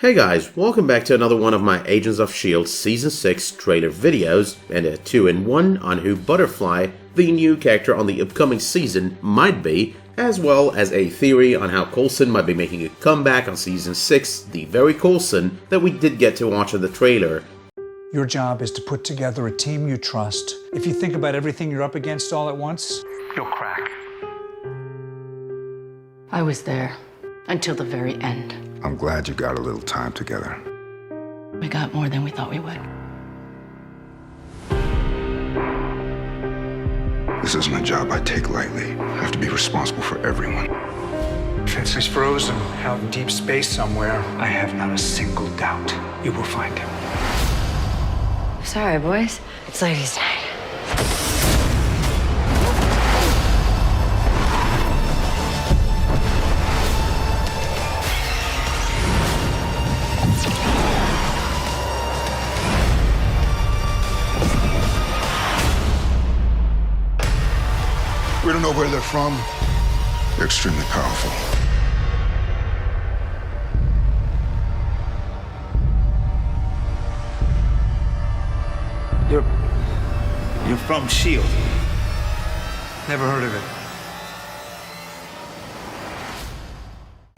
Hey guys, welcome back to another one of my Agents of S.H.I.E.L.D. Season 6 trailer videos, and a 2-in-1 on who Butterfly, the new character on the upcoming season, might be, as well as a theory on how Coulson might be making a comeback on Season 6, the very Coulson that we did get to watch in the trailer. Your job is to put together a team you trust. If you think about everything you're up against all at once, you'll crack. I was there until the very end. I'm glad you got a little time together. We got more than we thought we would. This isn't a job I take lightly. I have to be responsible for everyone. Fitz is frozen out in deep space somewhere. I have not a single doubt you will find him. Sorry, boys. It's ladies' night. We don't know where they're from. They're extremely powerful. You're from S.H.I.E.L.D. Never heard of it.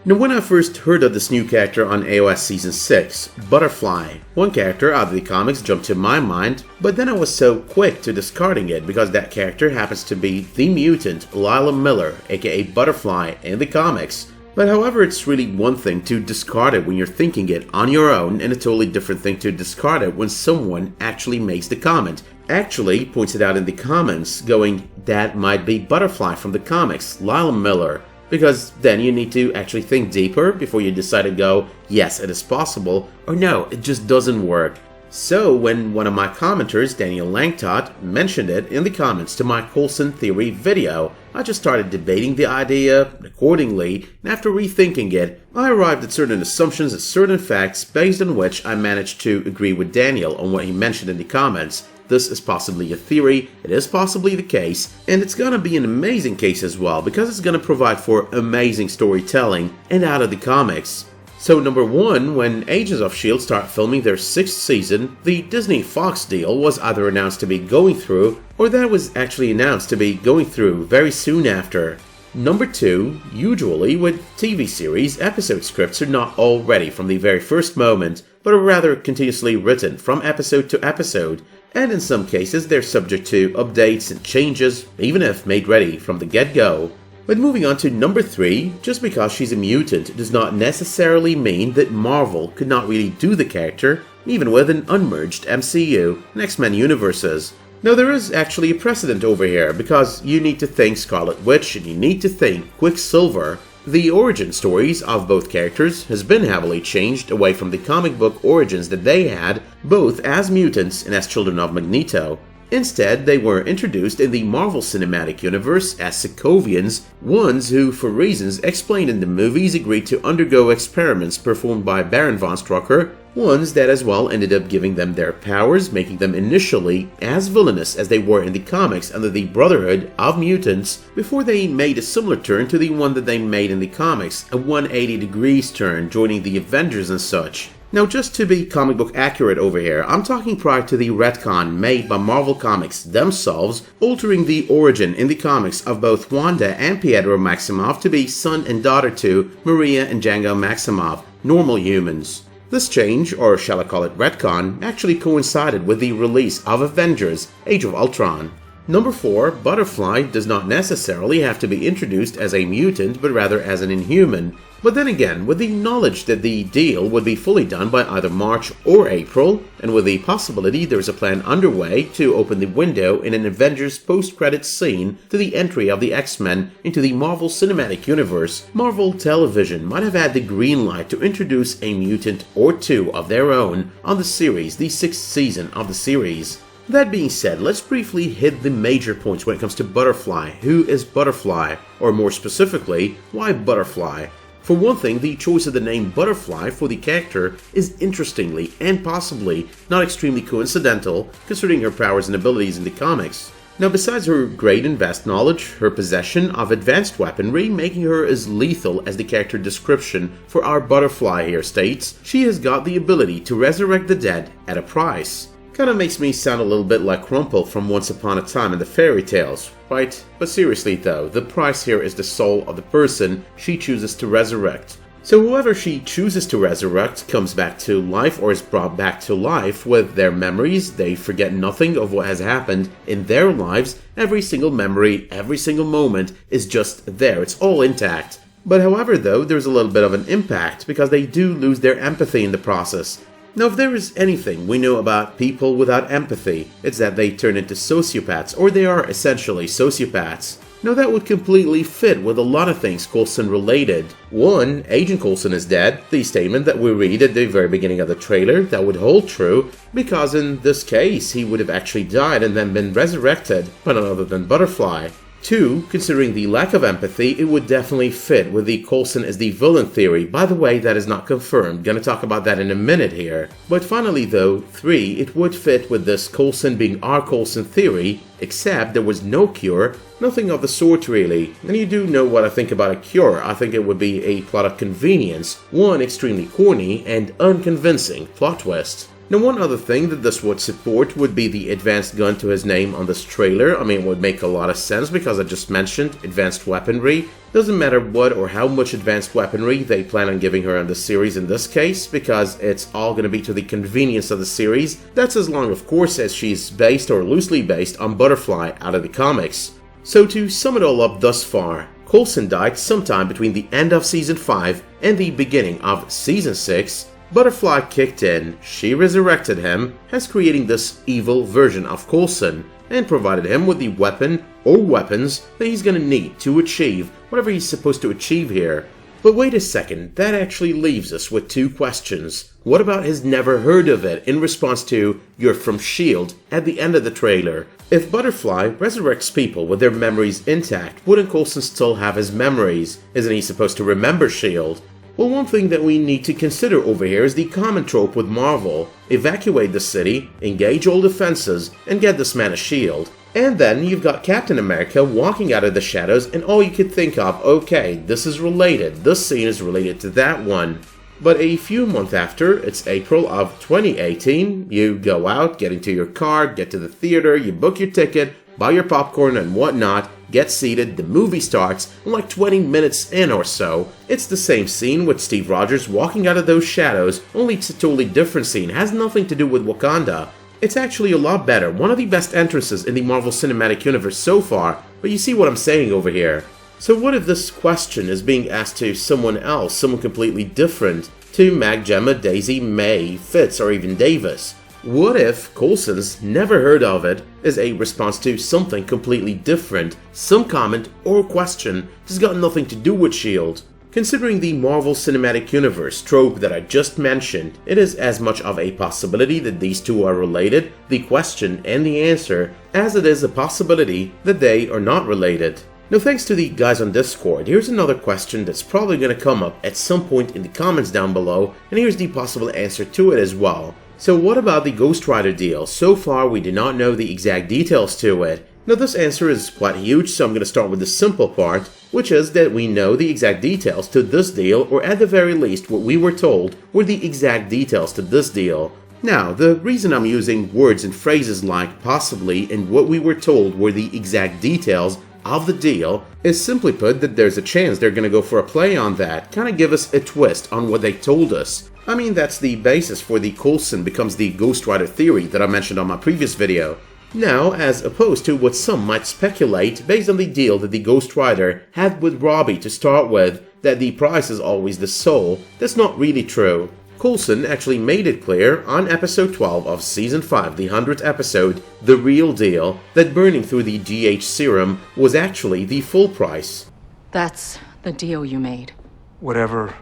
Now when I first heard of this new character on AOS Season 6, Butterfly, one character out of the comics jumped to my mind, but then I was so quick to discarding it because that character happens to be the mutant Lila Miller, aka Butterfly, in the comics. But however, it's really one thing to discard it when you're thinking it on your own, and a totally different thing to discard it when someone actually makes the comment. Actually points it out in the comments, going, that might be Butterfly from the comics, Lila Miller. Because then you need to actually think deeper before you decide to go, yes, it is possible, or no, it just doesn't work. So when one of my commenters, Daniel Langtot, mentioned it in the comments to my Coulson theory video, I just started debating the idea accordingly, and after rethinking it, I arrived at certain assumptions and certain facts based on which I managed to agree with Daniel on what he mentioned in the comments. This is possibly a theory, it is possibly the case, and it's gonna be an amazing case as well because it's gonna provide for amazing storytelling and out of the comics. So number one, when Agents of S.H.I.E.L.D. start filming their 6th season, the Disney-Fox deal was either announced to be going through, or that was actually announced to be going through very soon after. Number two, usually with TV series, episode scripts are not all ready from the very first moment, but are rather continuously written from episode to episode, and in some cases they're subject to updates and changes, even if made ready from the get-go. But moving on to number 3, just because she's a mutant does not necessarily mean that Marvel could not really do the character, even with an unmerged MCU and X-Men universes. Now there is actually a precedent over here, because you need to think Scarlet Witch and you need to think Quicksilver. The origin stories of both characters has been heavily changed away from the comic book origins that they had, both as mutants and as children of Magneto. Instead, they were introduced in the Marvel Cinematic Universe as Sokovians, ones who, for reasons explained in the movies, agreed to undergo experiments performed by Baron von Strucker, ones that as well ended up giving them their powers, making them initially as villainous as they were in the comics under the Brotherhood of Mutants, before they made a similar turn to the one that they made in the comics, a 180 degrees turn, joining the Avengers and such. Now just to be comic book accurate over here, I'm talking prior to the retcon made by Marvel Comics themselves, altering the origin in the comics of both Wanda and Pietro Maximoff to be son and daughter to Maria and Django Maximoff, normal humans. This change, or shall I call it retcon, actually coincided with the release of Avengers: Age of Ultron. Number 4, Butterfly does not necessarily have to be introduced as a mutant, but rather as an Inhuman. But then again, with the knowledge that the deal would be fully done by either March or April, and with the possibility there's a plan underway to open the window in an Avengers post-credits scene to the entry of the X-Men into the Marvel Cinematic Universe, Marvel Television might have had the green light to introduce a mutant or two of their own on the series, the 6th season of the series. That being said, let's briefly hit the major points when it comes to Butterfly. Who is Butterfly? Or more specifically, why Butterfly? For one thing, the choice of the name Butterfly for the character is interestingly and possibly not extremely coincidental, considering her powers and abilities in the comics. Now, besides her great and vast knowledge, her possession of advanced weaponry making her as lethal as the character description for our butterfly here states, she has got the ability to resurrect the dead at a price. Kinda makes me sound a little bit like Crumple from Once Upon a Time in the fairy tales, right? But seriously though, the price here is the soul of the person she chooses to resurrect. So whoever she chooses to resurrect comes back to life or is brought back to life with their memories. They forget nothing of what has happened in their lives. Every single memory, every single moment is just there. It's all intact. But however though, there's a little bit of an impact because they do lose their empathy in the process. Now, if there is anything we know about people without empathy, it's that they turn into sociopaths, or they are essentially sociopaths. Now, that would completely fit with a lot of things Coulson related. One, Agent Coulson is dead, the statement that we read at the very beginning of the trailer, that would hold true, because in this case, he would have actually died and then been resurrected by none other than Butterfly. Two, considering the lack of empathy, it would definitely fit with the Coulson as the villain theory. By the way, that is not confirmed, gonna talk about that in a minute here. But finally though, three, it would fit with this Coulson being our Coulson theory, except there was no cure, nothing of the sort really. And you do know what I think about a cure. I think it would be a plot of convenience, one extremely corny and unconvincing plot twist. Now, one other thing that this would support would be the advanced gun to his name on this trailer. I mean, it would make a lot of sense because I just mentioned advanced weaponry. Doesn't matter what or how much advanced weaponry they plan on giving her in the series in this case, because it's all going to be to the convenience of the series. That's as long, of course, as she's based or loosely based on Butterfly out of the comics. So to sum it all up thus far, Coulson died sometime between the end of Season 5 and the beginning of Season 6. Butterfly kicked in, she resurrected him, hence creating this evil version of Coulson, and provided him with the weapon or weapons that he's gonna need to achieve whatever he's supposed to achieve here. But wait a second, that actually leaves us with two questions. What about his never heard of it in response to "You're from S.H.I.E.L.D." at the end of the trailer? If Butterfly resurrects people with their memories intact, wouldn't Coulson still have his memories? Isn't he supposed to remember S.H.I.E.L.D.? Well, one thing that we need to consider over here is the common trope with Marvel. Evacuate the city, engage all defenses, and get this man a shield. And then you've got Captain America walking out of the shadows and all you could think of, okay, this is related, this scene is related to that one. But a few months after, it's April of 2018, you go out, get into your car, get to the theater, you book your ticket, buy your popcorn and whatnot, get seated, the movie starts, and like 20 minutes in or so, it's the same scene with Steve Rogers walking out of those shadows, only it's a totally different scene, has nothing to do with Wakanda. It's actually a lot better, one of the best entrances in the Marvel Cinematic Universe so far, but you see what I'm saying over here. So what if this question is being asked to someone else, someone completely different, to Mag, Gemma, Daisy, May, Fitz, or even Davis? What if Coulson's never heard of it is a response to something completely different, some comment or question that's got nothing to do with S.H.I.E.L.D.? Considering the Marvel Cinematic Universe trope that I just mentioned, it is as much of a possibility that these two are related, the question and the answer, as it is a possibility that they are not related. Now, thanks to the guys on Discord, here's another question that's probably going to come up at some point in the comments down below, and here's the possible answer to it as well. So what about the Ghost Rider deal? So far we do not know the exact details to it. Now this answer is quite huge, so I'm going to start with the simple part, which is that we know the exact details to this deal, or at the very least what we were told were the exact details to this deal. Now, the reason I'm using words and phrases like possibly and what we were told were the exact details of the deal is simply put that there's a chance they're going to go for a play on that, kind of give us a twist on what they told us. I mean, that's the basis for the Coulson becomes the Ghost Rider theory that I mentioned on my previous video. Now, as opposed to what some might speculate based on the deal that the Ghost Rider had with Robbie to start with, that the price is always the soul, that's not really true. Coulson actually made it clear on episode 12 of season 5, the 100th episode, The Real Deal, that burning through the GH serum was actually the full price. That's the deal you made. Whatever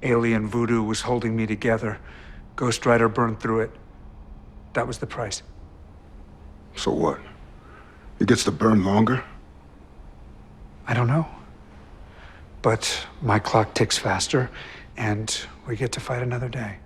alien voodoo was holding me together, Ghost Rider burned through it. That was the price. So what? It gets to burn longer? I don't know. But my clock ticks faster, and we get to fight another day.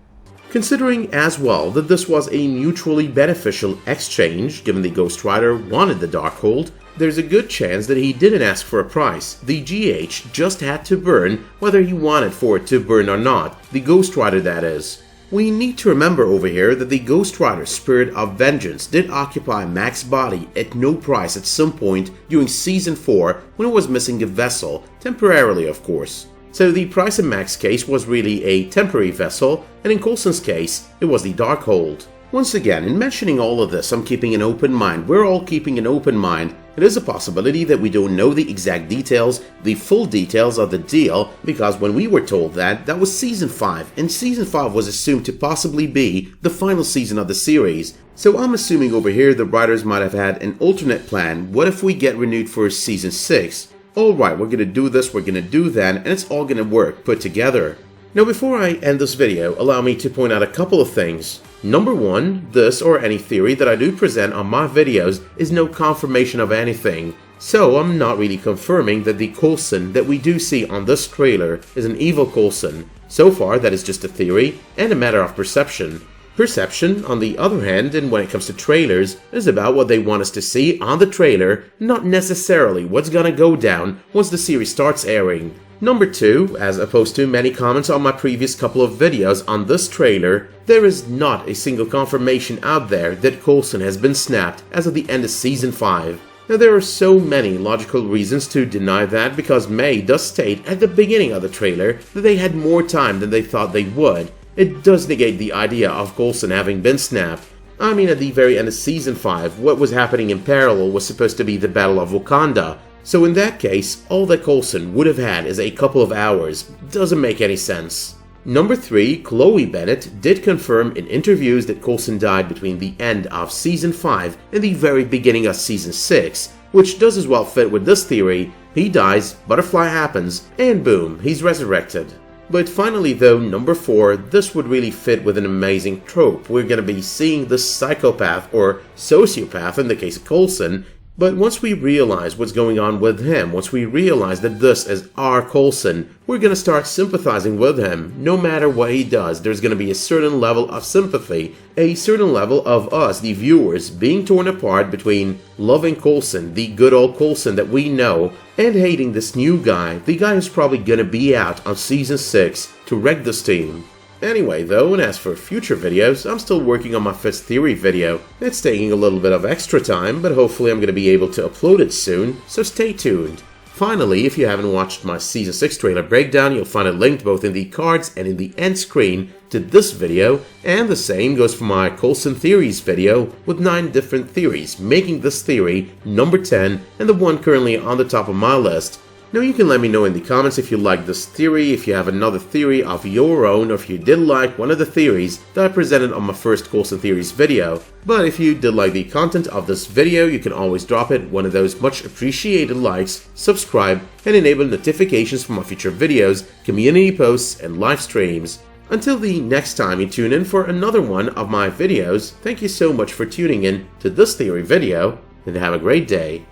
Considering as well that this was a mutually beneficial exchange, given the Ghost Rider wanted the Darkhold, there's a good chance that he didn't ask for a price. The GH just had to burn whether he wanted for it to burn or not, the Ghost Rider that is. We need to remember over here that the Ghost Rider's spirit of vengeance did occupy Mac's body at no price at some point during Season 4 when it was missing a vessel, temporarily of course. So the price in Mac's case was really a temporary vessel, and in Coulson's case, it was the Darkhold. Once again, in mentioning all of this, I'm keeping an open mind. We're all keeping an open mind. It is a possibility that we don't know the exact details, the full details of the deal, because when we were told that was Season 5, and Season 5 was assumed to possibly be the final season of the series. So I'm assuming over here the writers might have had an alternate plan. What if we get renewed for Season 6? Alright, we're gonna do this, we're gonna do that, and it's all gonna work put together. Now before I end this video, allow me to point out a couple of things. Number one, this or any theory that I do present on my videos is no confirmation of anything. So I'm not really confirming that the Coulson that we do see on this trailer is an evil Coulson. So far that is just a theory and a matter of perception. Perception, on the other hand, and when it comes to trailers, is about what they want us to see on the trailer, not necessarily what's gonna go down once the series starts airing. Number 2, as opposed to many comments on my previous couple of videos on this trailer, there is not a single confirmation out there that Coulson has been snapped as of the end of Season 5. Now there are so many logical reasons to deny that, because May does state at the beginning of the trailer that they had more time than they thought they would. It does negate the idea of Coulson having been snapped. I mean, at the very end of Season 5, what was happening in parallel was supposed to be the Battle of Wakanda. So in that case, all that Coulson would have had is a couple of hours. Doesn't make any sense. Number 3, Chloe Bennett did confirm in interviews that Coulson died between the end of Season 5 and the very beginning of Season 6, which does as well fit with this theory. He dies, butterfly happens, and boom, he's resurrected. But finally though, number 4, this would really fit with an amazing trope. We're gonna be seeing the psychopath, or sociopath in the case of Coulson, but once we realize what's going on with him, once we realize that this is our Coulson, we're gonna start sympathizing with him. No matter what he does, there's gonna be a certain level of sympathy, a certain level of us, the viewers, being torn apart between loving Coulson, the good old Coulson that we know, and hating this new guy, the guy who's probably gonna be out on Season 6 to wreck this team. Anyway though, and as for future videos, I'm still working on my 5th theory video. It's taking a little bit of extra time, but hopefully I'm going to be able to upload it soon, so stay tuned. Finally, if you haven't watched my Season 6 trailer breakdown, you'll find it linked both in the cards and in the end screen to this video, and the same goes for my Coulson Theories video with 9 different theories, making this theory number 10 and the one currently on the top of my list. Now you can let me know in the comments if you like this theory, if you have another theory of your own, or if you did like one of the theories that I presented on my first Coulson Theories video. But if you did like the content of this video, you can always drop it one of those much appreciated likes, subscribe, and enable notifications for my future videos, community posts, and live streams. Until the next time you tune in for another one of my videos, thank you so much for tuning in to this theory video, and have a great day.